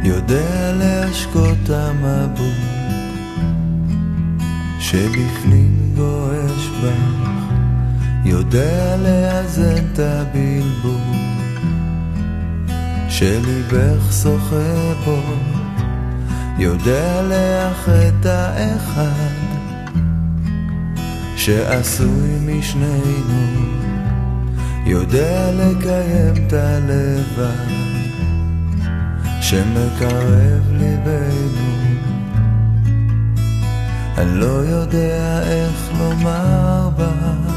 יודע להשקות המבול שבפנים גועש בך, יודע לאזן את הבלבול שליבך שוחה בו, יודע לאחד האחד שעשוי משנינו, יודע לקיים את הלבד שמקרב ליבנו. אני לא יודע איך לומר בך,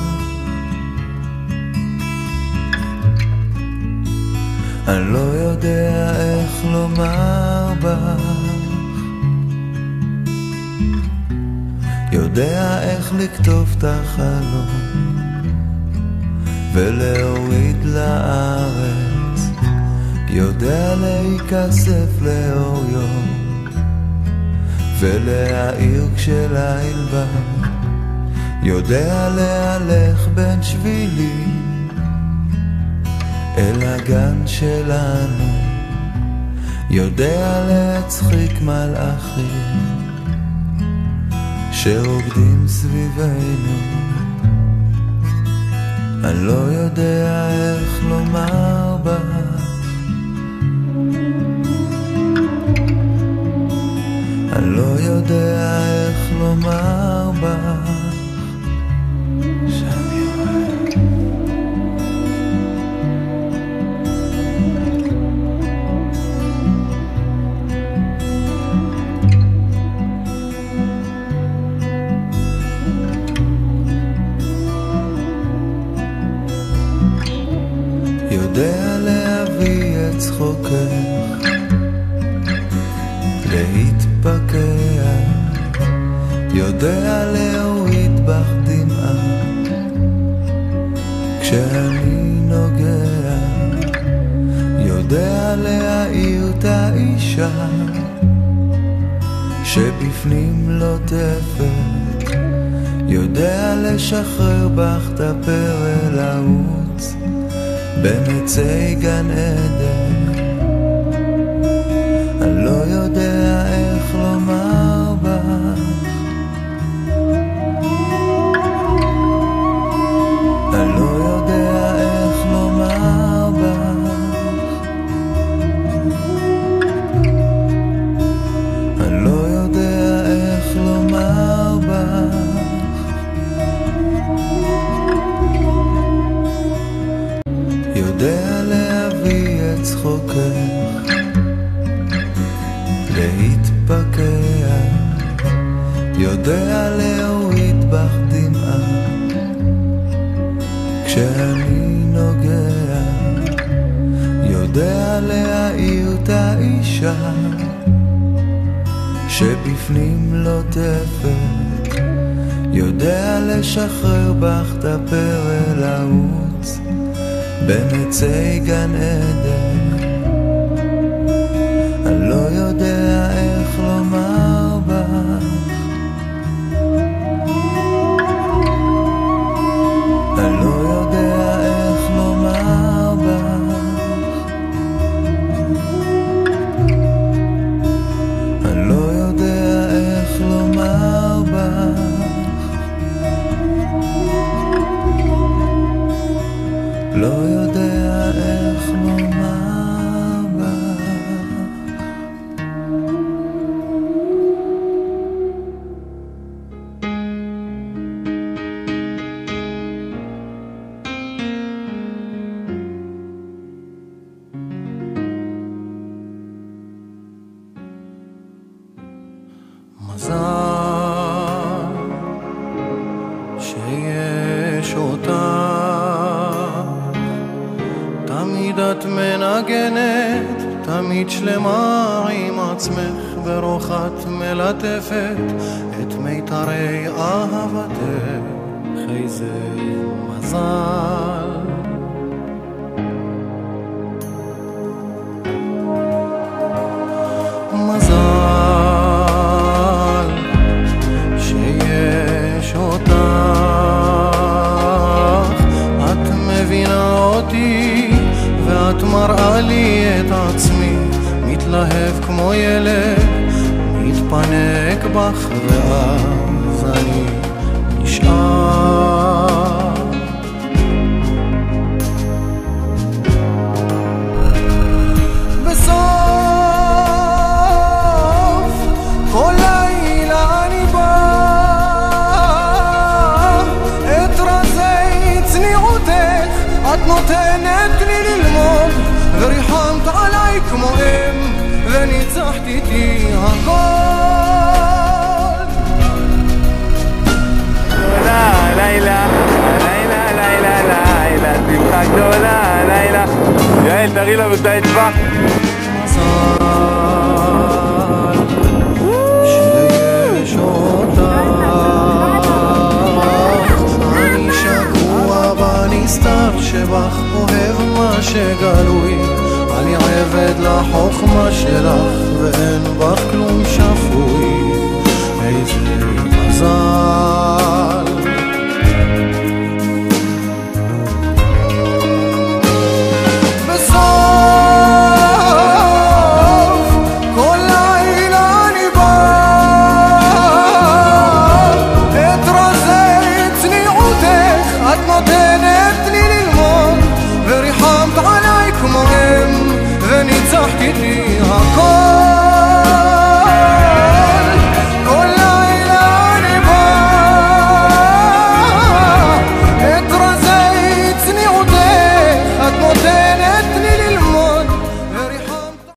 אני לא יודע איך לומר בך, יודע איך לכתוב את החלום ולהוריד לארץ, יודע להיכסף לאור יום ולהאיר כשליל בא, יודע להלך בין שבילים אל הגן שלנו, יודע להצחיק מלאכים שרוקדים סביבנו. אני לא יודע איך לומר בך, אני לא יודע איך לומר בך, שאני אוהב. יודע להביא את צחוקך, להתפקע, יודע להוריד בך דמעה כשאני נוגע, יודע להאיר את האישה שבפנים לוטפת, יודע לשחרר בך את הפרא לעוץ בין עצי גן עדן. אני לא יודע איך לומר בך, אני לא יודע איך לומר בך, אני לא יודע איך לומר בך, יודע להביא את צחוקך, להתפקע, יודע להוריד בך דמעה כשאני נוגע, יודע להאיר את האישה שבפנים לוטפת, יודע לשחרר בך את הפרא לעוץ בין עצי גן עדן. אני לא יודע איך לומר בך, אני לא יודע איך לומר בך, אני לא יודע איך לומר בך, לא יודע איך לומר בך. מזל שיש אותך, תמיד את מנגנת, תמיד שלמה עם עצמך, ברוך את מלטפת את מיתרי אהבתך. איזה מזל, מזל שיש אותך, את מבינה אותי ואת מראה לי את עצמי, מתלהב כמו ילד, מתפנק בך ואז אני נשאר. בסוף כל לילה אני בא, את רזי צניעותך את נותנת לי ללמוד, וריחמת עליי כמו אם וניצחת איתי הכל. לילה, לילה, לילה, לילה, לילה, שמחה גדולה, לילה. יעל, תראי לנו את האצבע. שיש אותך, אני שקוע בנסתר שבך, אוהב מה שגלוי, אני עבד לחוכמה שלך ואין בך כלום שפוי. איזה מזל. בסוף כל לילה אני בא, את רזי צניעותך את נותנת לי ללמוד, וריחמת עליי כמו אם וניצחת איתי הכל. כל לילה אני בא, את רזי צניעותך את נותנת